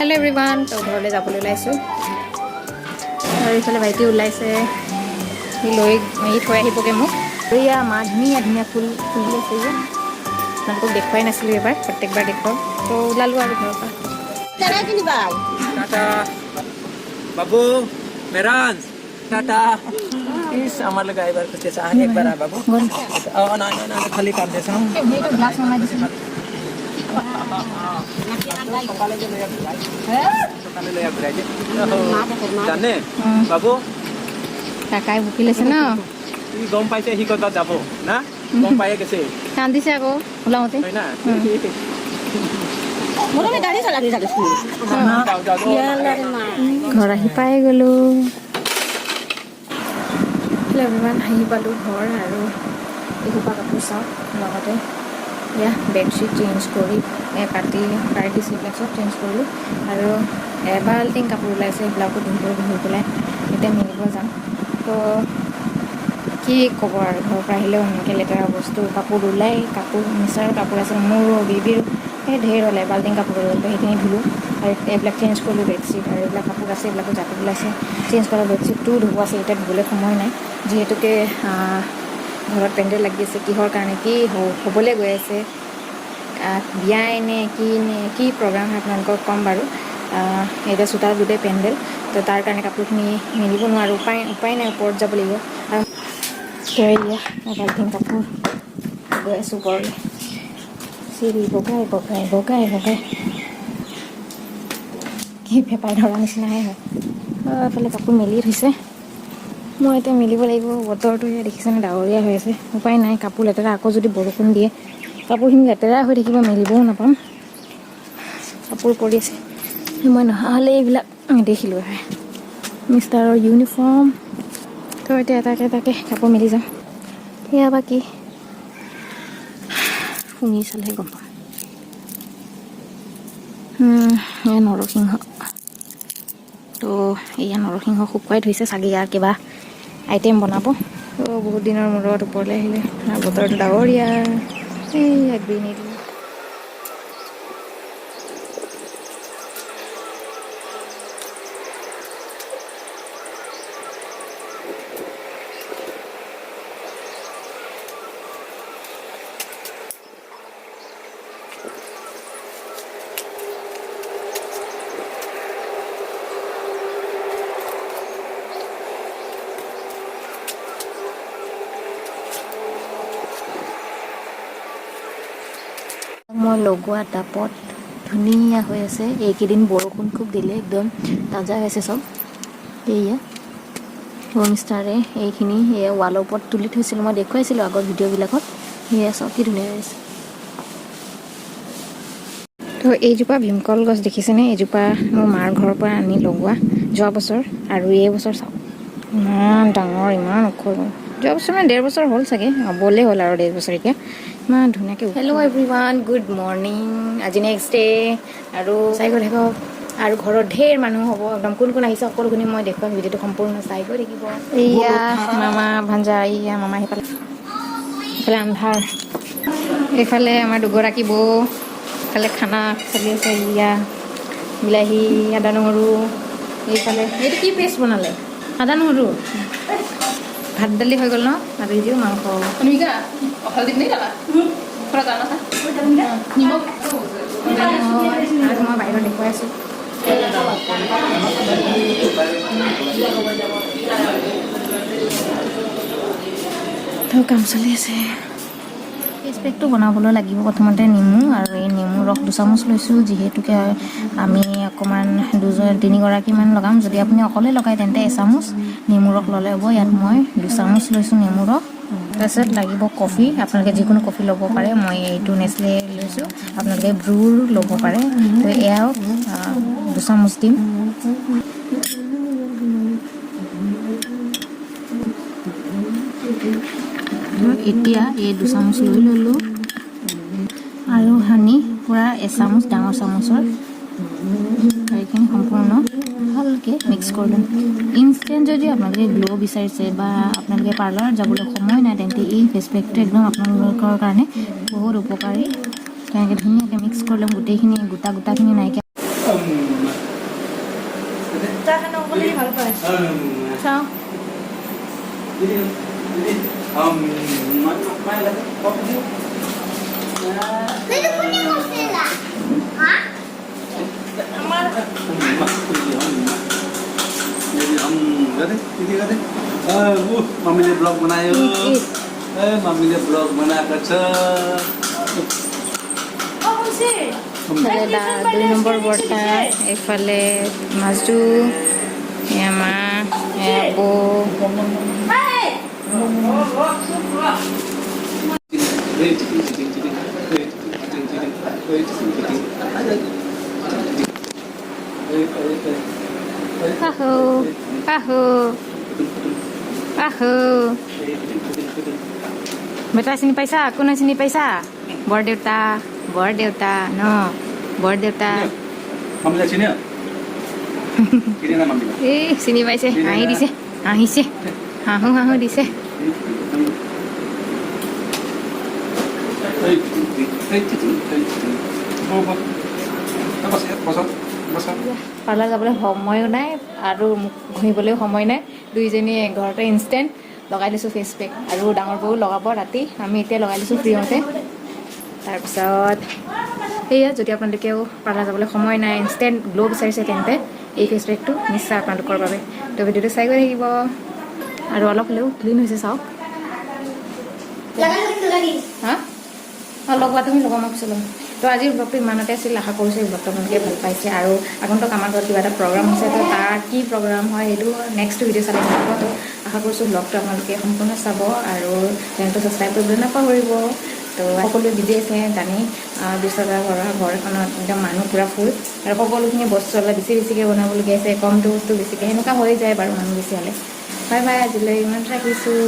hello everyone तो घरলৈ যাবলৈ ওলাইছোঁ আৰু ইফালে ভাইটি ওলাইছে সি লৈ থৈ আহিবগৈ মোক আৰু ইয়া মা ধুনীয়া ধুনীয়া ফুল ফুলি আছে যে আপোনালোকক দেখুৱাই নাছিলোঁ এবাৰ প্ৰত্যেকবাৰ দেখুৱাওঁ তো ওলালোঁ আৰু ঘৰৰ পৰা टाटा बाबू मेरान टाटा इस आम्हाला गायबार कुठे आहे एक बार बाबू ना ना ना खाली काम देसा গ্লাছ বনাই দিছোঁ জানে বাবু কাকাই বুকি লৈছে ন ই গম পাইছে সি ক'ত যাব না গম পায়ে গৈছে কান্দিছে আকৌ ওলাওঁতে হয় না ঘৰ আহি পাই গ'লোঁ ইমান আহি পালোঁ ঘৰ আৰু এসোপা কাপোৰ চাওঁ লগতে এয়া বেডশ্বীট চেঞ্জ কৰি পাতি পাৰ্টি চিবিলাক চব চেঞ্জ কৰিলোঁ আৰু এবাল্টিং কাপোৰ ওলাইছে সেইবিলাকো ধুই পেলাই এতিয়া মিলিব যাম তো কি ক'ব আৰু ঘৰৰ পৰা আহিলেও এনেকৈ লেতেৰা বস্তু কাপোৰ ওলাই কাপোৰ মিছাৰ কাপোৰ আছে মোৰো বেবীৰ সেই ঢেৰ হ'লে বাল্টিং কাপোৰ ওলালে সেইখিনি ধুলোঁ আৰু এইবিলাক চেঞ্জ কৰিলোঁ বেডশ্বীট আৰু এইবিলাক কাপোৰ আছে এইবিলাকো জাপিবলৈ আছে চেঞ্জ কৰা বেডশ্বীটটোও ধুব আছে এতিয়া ধুবলৈ সময় নাই যিহেতুকে ঘৰত পেণ্ডেল লাগি আছে কিহৰ কাৰণে কি হ'বলৈ গৈ আছে বিয়াই নে কি প্ৰগ্ৰাম হয় আপোনালোকক ক'ম বাৰু এতিয়া চোতাল গোটেই পেণ্ডেল তো তাৰ কাৰণে কাপোৰখিনি মিলিব নোৱাৰোঁ উপায় নাই ওপৰত যাব লাগিব আৰু এয়া বাল্টিং কাপোৰ গৈ আছোঁ ওপৰলৈ চিৰি বগাই কি ফেপাই ধৰা নিচিনাহে হয় এফালে কাপোৰ মেলি থৈছে মই এতিয়া মিলিব লাগিব বতৰটো এয়া দেখিছেনে ডাৱৰীয়া হৈ আছে উপায় নাই কাপোৰ লেতেৰা আকৌ যদি বৰষুণ দিয়ে কাপোৰখিনি লেতেৰা হৈ থাকিব মেলিবও নাপাম কাপোৰ পৰি আছে মই নহা হ'লে এইবিলাক নেদেখিলোঁ হয় মিষ্টাৰৰ ইউনিফৰ্ম তো এতিয়া এটাকে কাপোৰ মেলি যাম সেয়া বা কি শুনি চালেহে গম পাম এয়া নৰসিংহ তো এয়া নৰসিংহ শুকুৱাই থৈছে চাগে ইয়াৰ কিবা আইটেম বনাব তো বহুত দিনৰ মূৰত ওপৰলৈ আহিলে বতৰটো ডাৱৰীয়া এই গ্ৰীণ দিলোঁ মই লগোৱা টাপত ধুনীয়া হৈ আছে এইকেইদিন বৰষুণ খুব দিলে একদম তাজা হৈছে চব এয়া হোমষ্টাৰে এইখিনি এয়া ৱালৰ ওপৰত তুলি থৈছিলোঁ মই দেখুৱাইছিলোঁ আগৰ ভিডিঅ'বিলাকত সেয়া চব কি ধুনীয়া হৈছে তো এইজোপা ভীমকল গছ দেখিছেনে এইজোপা মোৰ মাৰ ঘৰৰ পৰা আনি লগোৱা যোৱা বছৰ আৰু এই বছৰ চাওক ইমান ডাঙৰ ইমান ওখ যোৱা বছৰ মানে 1.5 বছৰ হ'ল চাগে হ'বলৈ হ'ল আৰু 1.5 বছৰ এতিয়া ইমান ধুনীয়াকৈ হেল্ল' এভৰিৱান গুড মৰ্ণিং আজি নেক্সট ডে আৰু চাই গৈ থাকক আৰু ঘৰত ঢেৰ মানুহ হ'ব একদম কোন আহিছে সকলোখিনি মই দেখুৱাম ভিডিঅ'টো সম্পূৰ্ণ চাই গৈ থাকিব এয়া মামা ভাঞ্জা এয়া মামা এইফালে আন্ধাৰ এইফালে আমাৰ দুগৰাকী বৌ এইফালে খানা চলি আছে এয়া বিলাহী আদা নহৰু এইফালে এইটো কি পেষ্ট বনালে আদা নহৰু ভাত দালি হৈ গ'ল ন আৰু এইটো মাংস মই বাহিৰত দেখুৱাই আছোঁ কাম চলি আছে ফেচ পেকটো বনাবলৈ লাগিব প্ৰথমতে নেমু আৰু এই নেমু ৰস 2 চামুচ লৈছোঁ যিহেতুকে আমি অকণমান 2-3গৰাকীমান লগাম যদি আপুনি অকলে লগায় তেন্তে 1 চামুচ নেমু ৰস ল'লে হ'ব ইয়াত মই 2 চামুচ লৈছোঁ নেমু ৰস তাৰপিছত লাগিব কফি আপোনালোকে যিকোনো কফি ল'ব পাৰে মই এইটো নেচলে লৈছোঁ আপোনালোকে ব্ৰুৰ ল'ব পাৰে তো এয়াও 2 চামুচ দিম এতিয়া এই 2 চামুচ লৈ ল'লোঁ আৰু হানি পূৰা 1 চামুচ ডাঙৰ চামুচৰ এইখিনি সম্পূৰ্ণ ভালকৈ মিক্স কৰি ল'ম ইনষ্টেণ্ট যদি আপোনালোকে গ্ল' বিচাৰিছে বা আপোনালোকে পাৰ্লাৰত যাবলৈ সময় নাই তেন্তে এই ফেচ পেকটো একদম আপোনালোকৰ কাৰণে বহুত উপকাৰী তেনেকৈ ধুনীয়াকৈ মিক্স কৰি ল'ম গোটেইখিনি গোটাখিনি নাইকিয়া চাহ খানা অকলে ভাল পায় চাওঁ मम्मीले ब्लग बनायो ए मम्मीले ब्लग बनाएको छ এইফালে 2 নম্বৰ বৰ্তা এইফালে মাজু এমা এবো আহো আহো আহো বেটা চিনি পাইছা কোনে চিনি পাইছা বৰদেউতা ন বৰদেউতা मम्मीलाई चिन्यो चिनेन मम्मीलाई এই চিনি পাইছে হাঁহি দিছে হাঁহিছে হাঁহো হাঁহো দিছে পাৰ্লাৰ যাবলৈ সময়ো নাই আৰু মোক ঘঁহিবলৈও সময় নাই দুইজনীয়ে ঘৰতে ইনষ্টেণ্ট লগাই দিছোঁ ফেচ পেক আৰু ডাঙৰ বৌ লগাব ৰাতি আমি এতিয়া লগাই দিছোঁ ফ্ৰীমতে তাৰপিছত সেয়া যদি আপোনালোকেও পাৰ্লাৰ যাবলৈ সময় নাই ইনষ্টেণ্ট গ্ল' বিচাৰিছে তেন্তে এই ফেচ পেকটো নিশ্চয় আপোনালোকৰ বাবে তো ভিডিঅ'টো চাই গৈ থাকিব আৰু অলপ হ'লেও ক্লিন হৈছে চাওক হা অঁ লগোৱা তুমি লগোৱা মই পিছত ল'ম তো আজিৰ ব্লগটো ইমানতে আছিল আশা কৰিছোঁ এই ব্লগটো আপোনালোকে ভাল পাইছে আৰু আগন্তুক আমাৰ ঘৰত কিবা এটা প্ৰগ্ৰাম হৈছে তো তাৰ কি প্ৰগ্ৰাম হয় সেইটো নেক্সট ভিডিঅ' চালে থাকিব তো আশা কৰিছোঁ ব্লগটো আপোনালোকে সম্পূৰ্ণ চাব আৰু চেনেলটো ছাবস্ক্ৰাইব কৰিবলৈ নাপাহৰিব তো সকলোৱে বিজি আছে জানি বিশ্বজা ঘৰ এখনত একদম মানুহ পূৰা ফুল আৰু সকলোখিনি বস্তু অলপ বেছিকৈ বনাবলগীয়া আছে কমটো বস্তু বেছিকৈ সেনেকুৱা হৈ যায় বাৰু মানুহ বেছি হ'লে বাই বাই আজিলৈ ইমান ৰাখিছোঁ